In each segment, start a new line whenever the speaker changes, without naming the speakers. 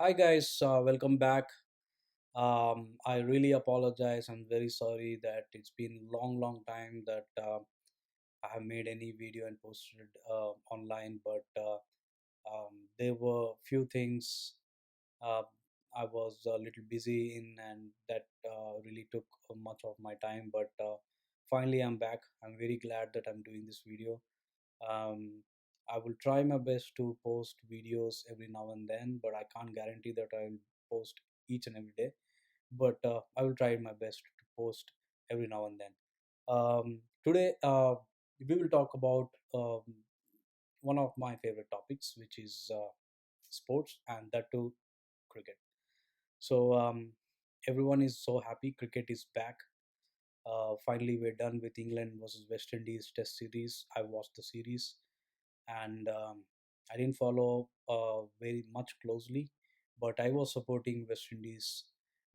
Hi guys, welcome back. I really apologize. I'm very sorry that it's been long time that I have made any video and posted online, but there were few things uh, I was a little busy in, and that really took much of my time. But finally, I'm back. I'm very glad that I'm doing this video. um, I will try my best to post videos every now and then, but I can't guarantee that I'll post each and every day. But I will try my best to post every now and then. Today, we will talk about one of my favorite topics, which is sports, and that too, cricket. So, everyone is so happy. Cricket is back. Finally, we're done with England versus West Indies Test series. I watched the series, and I didn't follow very much closely, but I was supporting West Indies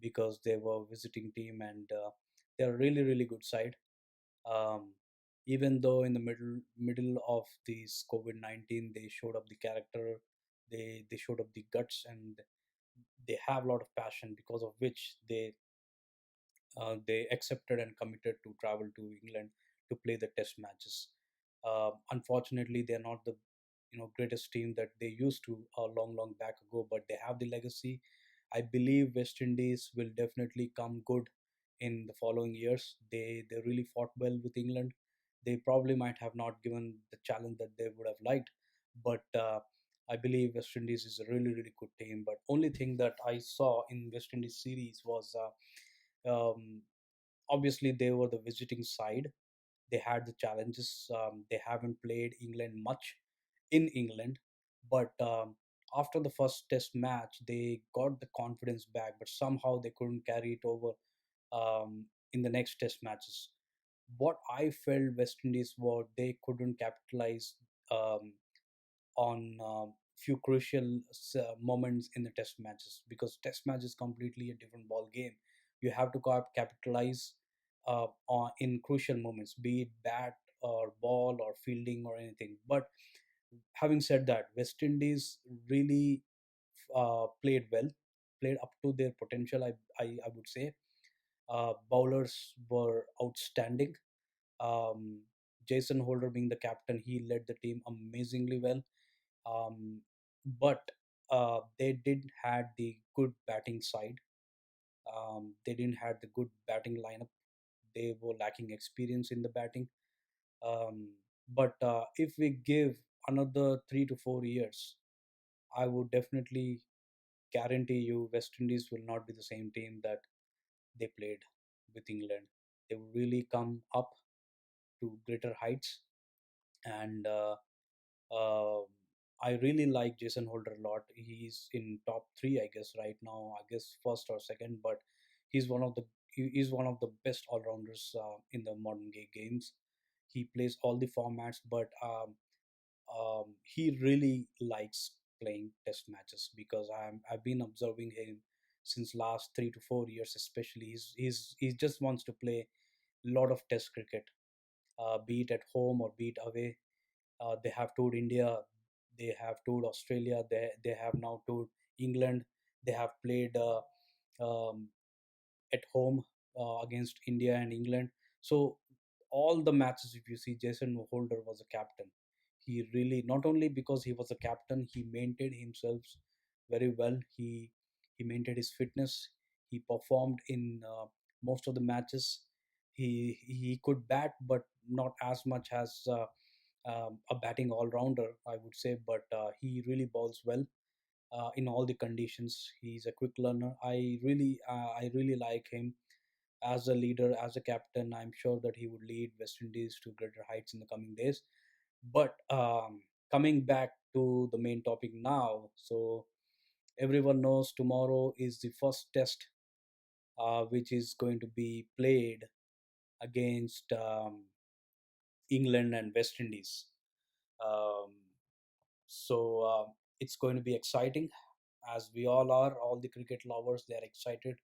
because they were visiting team, and they're a really good side. Um, Even though in the middle of this COVID-19, they showed up the character, they showed up the guts, and they have a lot of passion because of which they accepted and committed to travel to England to play the test matches. Unfortunately, they're not the greatest team that they used to long back ago, but they have the legacy. I believe West Indies will definitely come good in the following years. They really fought well with England. They probably might have not given the challenge that they would have liked, but I believe West Indies is a really good team. But only thing that I saw in West Indies series was obviously they were the visiting side. They had the challenges. They haven't played England much in England, but after the first test match, they got the confidence back, but somehow they couldn't carry it over in the next test matches. What I felt West Indies were they couldn't capitalize um, on few crucial moments in the test matches, because test match is completely a different ball game. You have to capitalize in crucial moments, be it bat or ball or fielding or anything. But having said that, West Indies really played well, played up to their potential. I would say bowlers were outstanding. um, Jason Holder being the captain, he led the team amazingly well. Um, but they did had the good batting side. They didn't had the good batting lineup. They were lacking experience in the batting. Um, but if we give another 3 to 4 years, I would definitely guarantee you West Indies will not be the same team that they played with England. They will really come up to greater heights, and uh, I really like Jason Holder a lot. He's in top three, I guess, right now. I guess first or second, but he's one of the he is one of the best all rounders in the modern games. He plays all the formats, but he really likes playing test matches, because I've been observing him since last 3 to 4 years, especially. He just wants to play a lot of test cricket, be it at home or be it away. They have toured India, they have toured Australia, they have now toured England. They have played um, at home against India and England. So all the matches, if you see, Jason Holder was a captain. He really, not only because he was a captain, he maintained himself very well. He maintained his fitness. He performed in most of the matches. He could bat, but not as much as a batting all rounder, I would say. But he really bowls well in all the conditions. He's a quick learner. I really like him as a leader, as a captain. I'm sure that he would lead West Indies to greater heights in the coming days. But coming back to the main topic now, so everyone knows tomorrow is the first test, which is going to be played against England and West Indies. Um, so it's going to be exciting, as we all are. All the cricket lovers, they are excited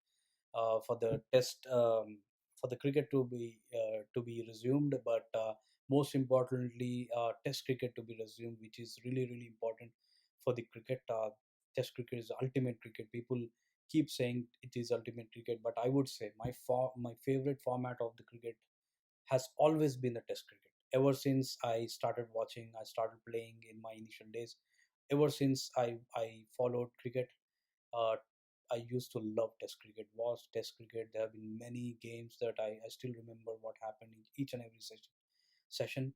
for the test, for the cricket to be resumed. But most importantly, test cricket to be resumed, which is really important for the cricket. Test cricket is ultimate cricket. People keep saying it is ultimate cricket, but I would say my favorite format of the cricket has always been the Test cricket. Ever since I started watching, I started playing in my initial days. Ever since I followed cricket, uh, I used to love Test cricket, watch Test cricket. There have been many games that I still remember what happened in each and every session.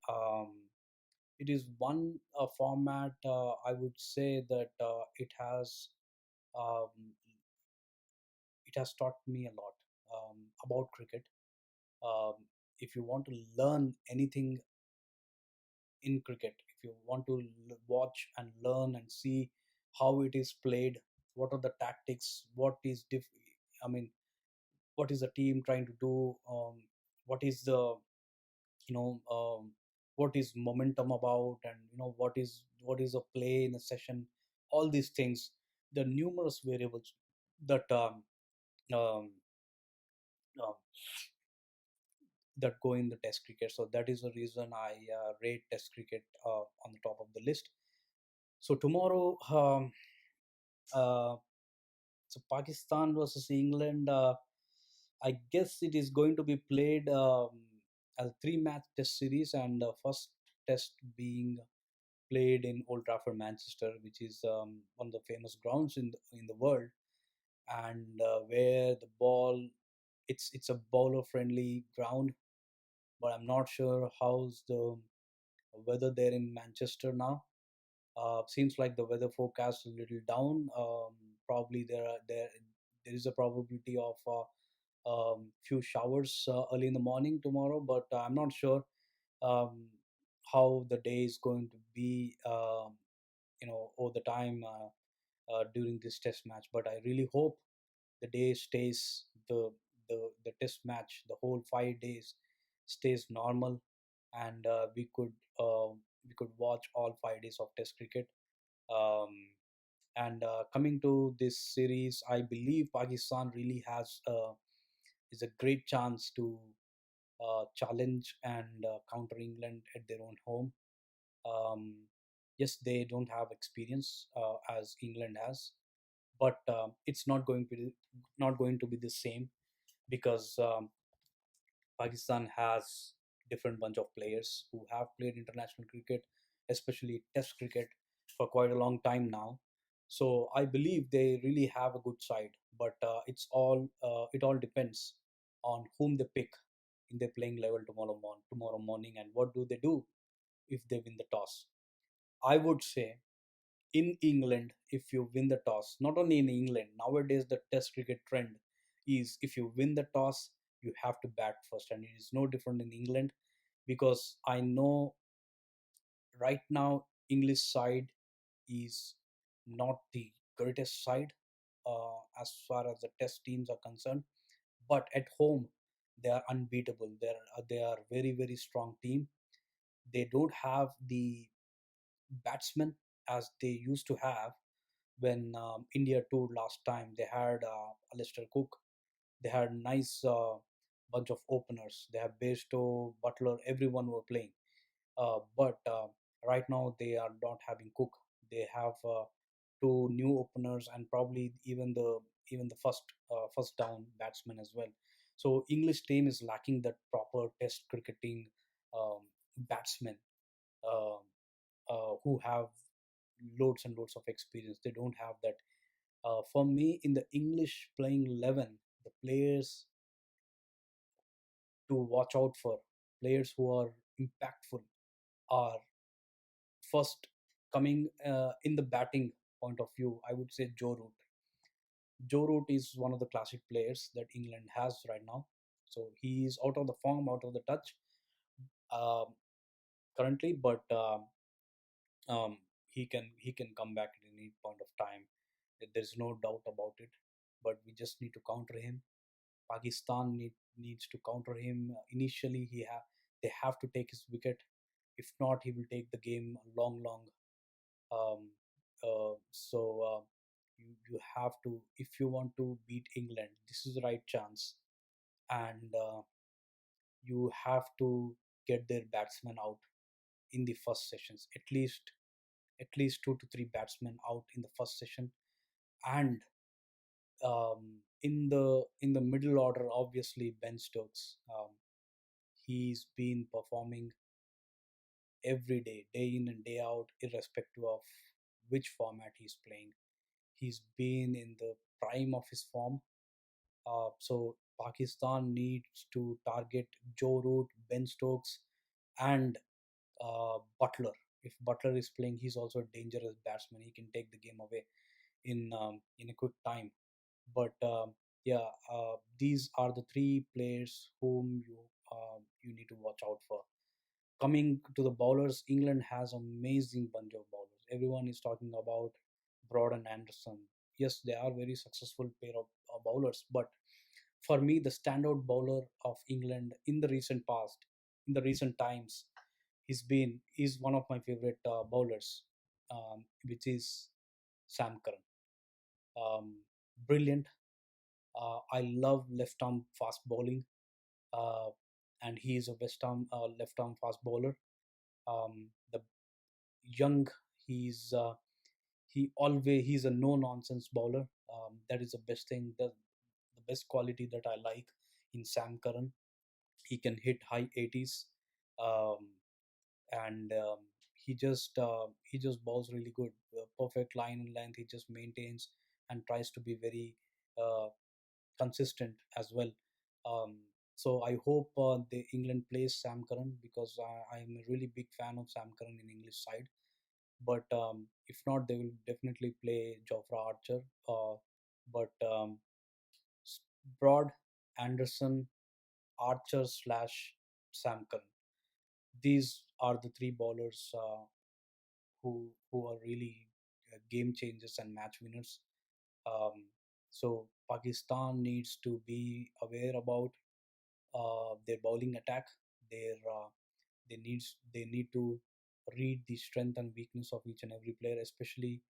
It is one format, I would say that um, it has taught me a lot about cricket. Um, if you want to learn anything in cricket, if you want to watch and learn and see how it is played, what are the tactics, I mean, what is the team trying to do, what is the you know what is momentum about, and what is a play in a session, all these things, the numerous variables that um, uh, that go in the Test cricket. So that is the reason I rate Test cricket on the top of the list. So tomorrow, uh, so Pakistan versus England, I guess it is going to be played as a three-match Test series, and first Test being played in Old Trafford, Manchester, which is one of the famous grounds in the world, and where the ball, it's a bowler-friendly ground. But I'm not sure how's the weather there in Manchester now. Seems like the weather forecast is a little down. Probably there is a probability of few showers early in the morning tomorrow, but I'm not sure um, how the day is going to be. Over the time during this test match. But I really hope the day stays the test match, the whole 5 days stays normal, and we could watch all 5 days of test cricket. um, and coming to this series, I believe Pakistan really has is a great chance to challenge and counter England at their own home. um, yes, they don't have experience as England has, but it's not going to be the same, because Pakistan has different bunch of players who have played international cricket, especially Test cricket, for quite a long time now. So I believe they really have a good side, but it all depends on whom they pick in their playing level tomorrow morning, and what do they do if they win the toss. I would say in England, if you win the toss, not only in England, nowadays the Test cricket trend is if you win the toss, you have to bat first, and it is no different in England, because I know right now English side is not the greatest side as far as the Test teams are concerned, but at home they are unbeatable. They are very very strong team. They don't have the batsmen as they used to have when India toured last time. They had Alistair Cook. They had nice bunch of openers. They have Bairstow, Butler, everyone were playing. But right now they are not having Cook. They have two new openers, and probably even the first down batsman as well. So English team is lacking that proper Test cricketing um, batsmen uh, who have loads and loads of experience. They don't have that. For me, in the English playing 11, the players to watch out for, players who are impactful, are first coming in the batting point of view. I would say Joe Root. Joe Root is one of the classic players that England has right now. So he is out of the form, out of the touch um, currently, but um, he can come back at any point of time. There's no doubt about it. But we just need to counter him. Pakistan needs to counter him. Initially, they have to take his wicket. If not, he will take the game a long, long. Um, so you have to, if you want to beat England, this is the right chance, and you have to get their batsmen out in the first sessions. At least 2 to 3 batsmen out in the first session, And in the middle order, obviously Ben Stokes. He's been performing every day, day in and day out, irrespective of which format he's playing. He's been in the prime of his form. So Pakistan needs to target Joe Root, Ben Stokes, and Butler. If Butler is playing, he's also a dangerous batsman. He can take the game away in a quick time. But yeah, these are the three players whom you need to watch out for. Coming to the bowlers, England has amazing bunch of bowlers. Everyone is talking about Broad and Anderson. Yes, they are very successful pair of bowlers, but for me, the standout bowler of England in the recent past, in the recent times, is one of my favorite bowlers, which is Sam Curran. Um, Brilliant. I love left arm fast bowling, uh, and he is a left arm fast bowler. The young, he's he's a no nonsense bowler. That is the best thing, the best quality that I like in Sam Curran. He can hit high 80s, um, and he just bowls really good. Perfect line and length. He just maintains and tries to be very uh, consistent as well. Um, so I hope the England plays Sam Curran, because I'm a really big fan of Sam Curran in English side. But if not, they will definitely play Jofra Archer. But Broad, Anderson, Archer slash Sam Curran. These are the three bowlers who are really game changers and match winners. Um, so Pakistan needs to be aware about their bowling attack. Their they need to read the strength and weakness of each and every player, especially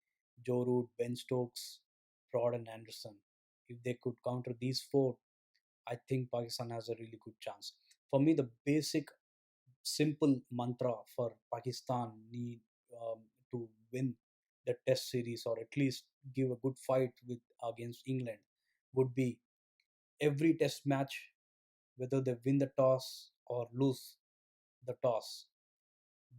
Joe Root, Ben Stokes, Broad, and Anderson. If they could counter these four, I think Pakistan has a really good chance. For me, the basic simple mantra for Pakistan need to win the Test series, or at least give a good fight with against England, would be every Test match, whether they win the toss or lose the toss,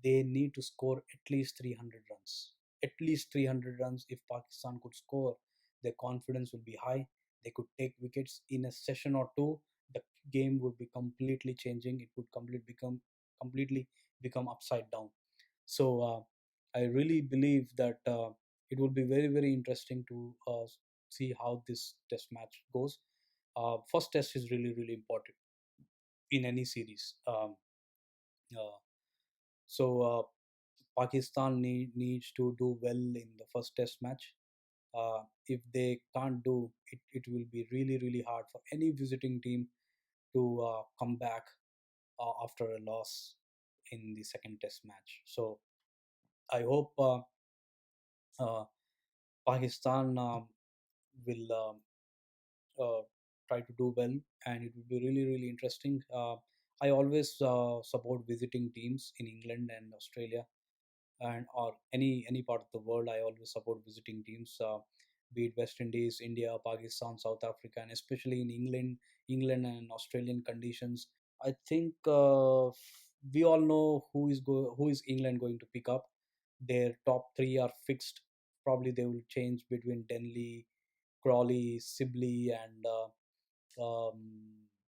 they need to score at least 300 runs. At least 300 runs. If Pakistan could score, their confidence will be high. They could take wickets in a session or two. The game would be completely changing. It would completely become upside down. So I really believe that it would be very very interesting to see how this test match goes. First test is really really important in any series. Uh, so Pakistan needs to do well in the first test match. If they can't do it, it will be really, really hard for any visiting team to come back after a loss in the second test match. So I hope uh, Pakistan will uh, try to do well, and it will be really, really interesting. I always support visiting teams in England and Australia, and or any part of the world. I always support visiting teams, be it West Indies, India, Pakistan, South Africa, and especially in England and Australian conditions. I think we all know who is England going to pick up. Their top three are fixed. Probably they will change between Denley, Crawley, Sibley, and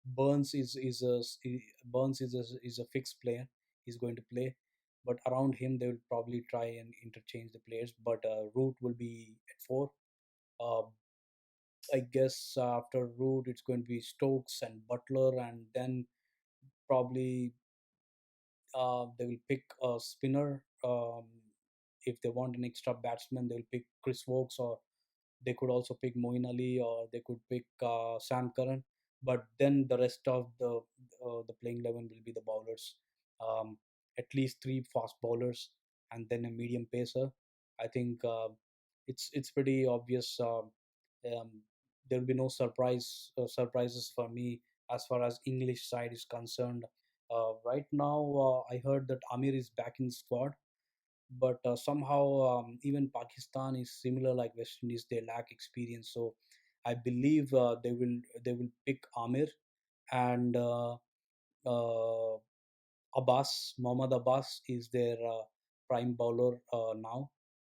Burns is a fixed player. He's going to play, but around him they will probably try and interchange the players. But Root will be at four. Uh, I guess after Root it's going to be Stokes and Butler, and then probably they will pick a spinner. If they want an extra batsman, they'll pick Chris Wokes, or they could also pick Moeen Ali, or they could pick Sam Curran. But then the rest of the playing 11 will be the bowlers. Um, at least three fast bowlers and then a medium pacer. I think it's pretty obvious. Um, there will be no surprises for me as far as English side is concerned. Right now, I heard that Amir is back in squad. but somehow even Pakistan is similar like West Indies. They lack experience, so I believe they will pick Amir and uh, Abbas. Mohammad Abbas is their prime bowler now,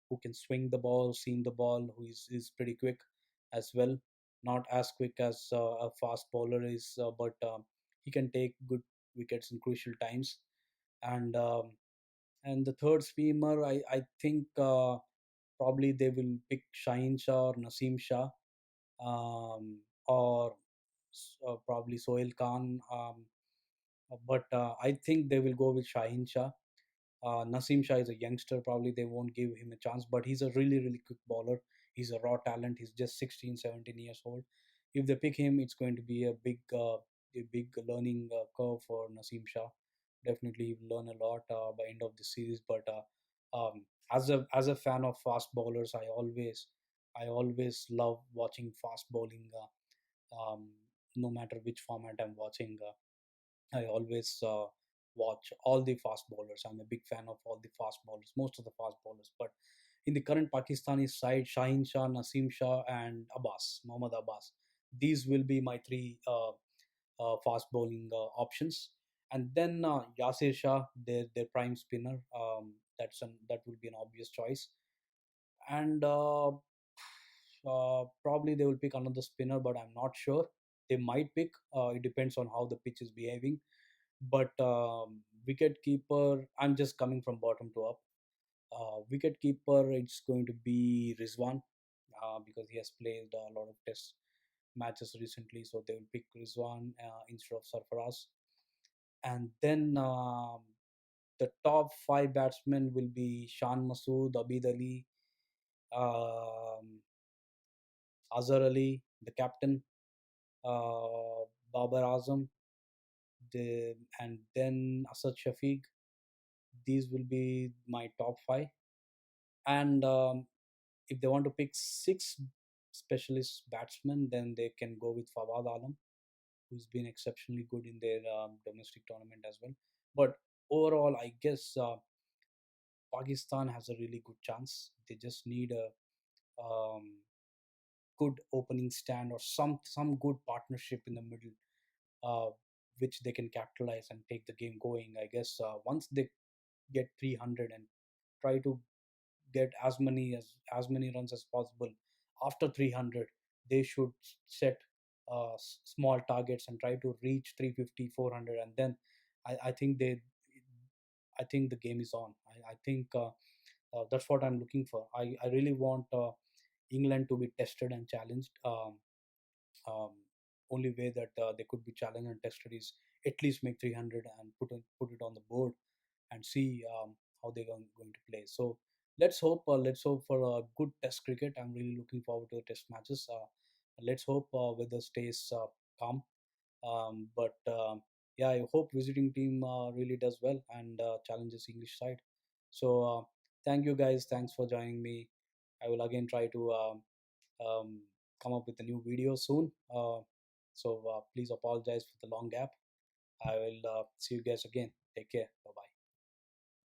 who can swing the ball, seam the ball, who is pretty quick as well. Not as quick as a fast bowler is, but he can take good wickets in crucial times. And the third spinner, I think probably they will pick Shaheen Shah or Naseem Shah, or probably Sohail Khan. But I think they will go with Shaheen Shah. Naseem Shah is a youngster. Probably they won't give him a chance, but he's a really, really quick bowler. He's a raw talent. He's just 16, 17 years old. If they pick him, it's going to be a big learning curve for Naseem Shah. Definitely, he will learn a lot by end of the series. But as a fan of fast bowlers, I always love watching fast bowling. No matter which format I'm watching. I always watch all the fast bowlers. I'm a big fan of all the fast bowlers, most of the fast bowlers. But in the current Pakistani side, Shaheen Shah, Naseem Shah, and Abbas, Mohammad Abbas. These will be my three fast bowling options. And then Yasir Shah, their prime spinner. That will be an obvious choice. And probably they will pick another spinner, but I'm not sure. They might pick. It depends on how the pitch is behaving. But wicket keeper, I'm just coming from bottom to up. Wicket keeper, it's going to be Rizwan, because he has played a lot of test matches recently, so they will pick Rizwan instead of Sarfaraz. And then the top five batsmen will be Shan Masood, Abid Ali, um, Azhar Ali, the captain, Babar Azam, and then Asad Shafiq. These will be my top five. And if they want to pick six specialist batsmen, then they can go with Fawad Alam, who's been exceptionally good in their domestic tournament as well. But overall, I guess Pakistan has a really good chance. They just need a good opening stand or some good partnership in the middle, uh, which they can capitalize and take the game going. I guess once they get 300 and try to get as many runs as possible after 300, they should set small targets and try to reach 350, 400, and then I think the game is on. I think that's what I'm looking for. I really want England to be tested and challenged. Um, Only way that they could be challenged and tested is at least make 300 and put it on the board and see how they're going to play. So let's hope for a good test cricket. I'm really looking forward to the test matches. Let's hope weather stays calm. But yeah, I hope visiting team really does well and challenges English side. So thank you guys. Thanks for joining me. I will again try to um, come up with a new video soon. So please apologize for the long gap. I will see you guys again. Take care. Bye bye.